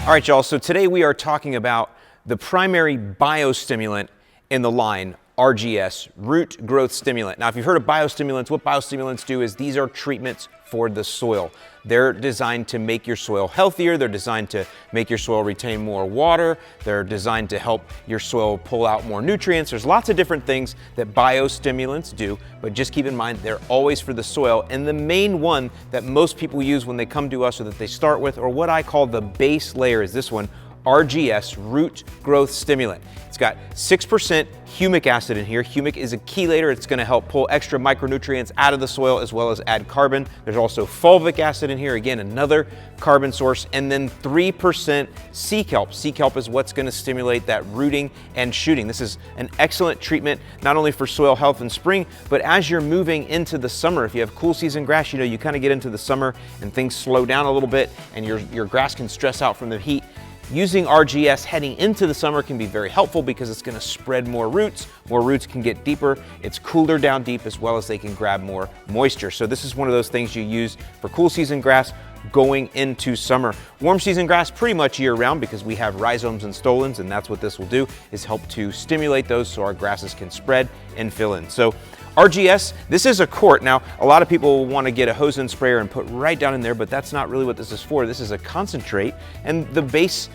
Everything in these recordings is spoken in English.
All right, y'all, so today we are talking about the primary biostimulant in the line, RGS, Root Growth Stimulant. Now, if you've heard of biostimulants, what biostimulants do is these are treatments for the soil. They're designed to make your soil healthier. They're designed to make your soil retain more water. They're designed to help your soil pull out more nutrients. There's lots of different things that biostimulants do, but just keep in mind they're always for the soil. And the main one that most people use when they come to us or that they start with, or what I call the base layer, is this one, RGS, Root Growth Stimulant. It's got 6% humic acid in here. Humic is a chelator. It's going to help pull extra micronutrients out of the soil as well as add carbon. There's also fulvic acid in here, again, another carbon source, and then 3% sea kelp. Sea kelp is what's going to stimulate that rooting and shooting. This is an excellent treatment, not only for soil health in spring, but as you're moving into the summer. If you have cool season grass, you know, you kind of get into the summer and things slow down a little bit and your grass can stress out from the heat. Using RGS heading into the summer can be very helpful because it's going to spread more roots. More roots can get deeper. It's cooler down deep as well as they can grab more moisture. So this is one of those things you use for cool season grass going into summer. Warm season grass pretty much year round because we have rhizomes and stolons, and that's what this will do, is help to stimulate those so our grasses can spread and fill in. So RGS, this is a quart. Now, a lot of people will want to get a hose and sprayer and put right down in there, but that's not really what this is for. This is a concentrate, and the base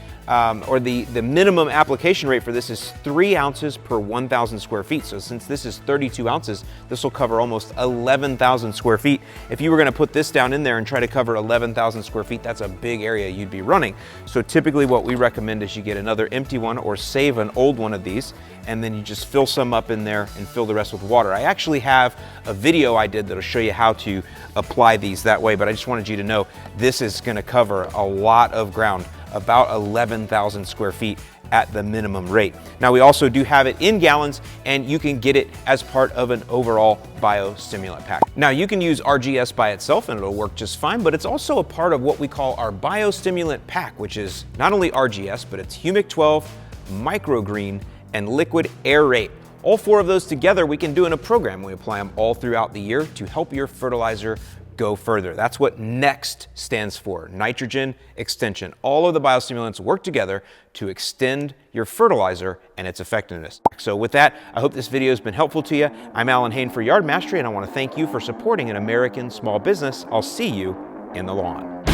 or the minimum application rate for this is 3 ounces per 1,000 square feet. So since this is 32 ounces, this will cover almost 11,000 square feet. If you were going to put this down in there and try to cover 11,000 square feet, that's a big area you'd be running. So typically what we recommend is you get another empty one or save an old one of these, and then you just fill some up in there and fill the rest with water. I actually have a video I did that'll show you how to apply these that way, but I just wanted you to know this is going to cover a lot of ground, about 11,000 square feet at the minimum rate. Now, we also do have it in gallons, and you can get it as part of an overall biostimulant pack. Now, you can use RGS by itself and it'll work just fine, but it's also a part of what we call our Bio-Stimulant Pack, which is not only RGS, but it's Humic 12, Green, and Liquid Aerate. All 4 of those together we can do in a program. We apply them all throughout the year to help your fertilizer go further. That's what NEXT stands for, nitrogen extension. All of the biostimulants work together to extend your fertilizer and its effectiveness. So with that, I hope this video has been helpful to you. I'm Alan Hain for Yard Mastery, and I want to thank you for supporting an American small business. I'll see you in the lawn.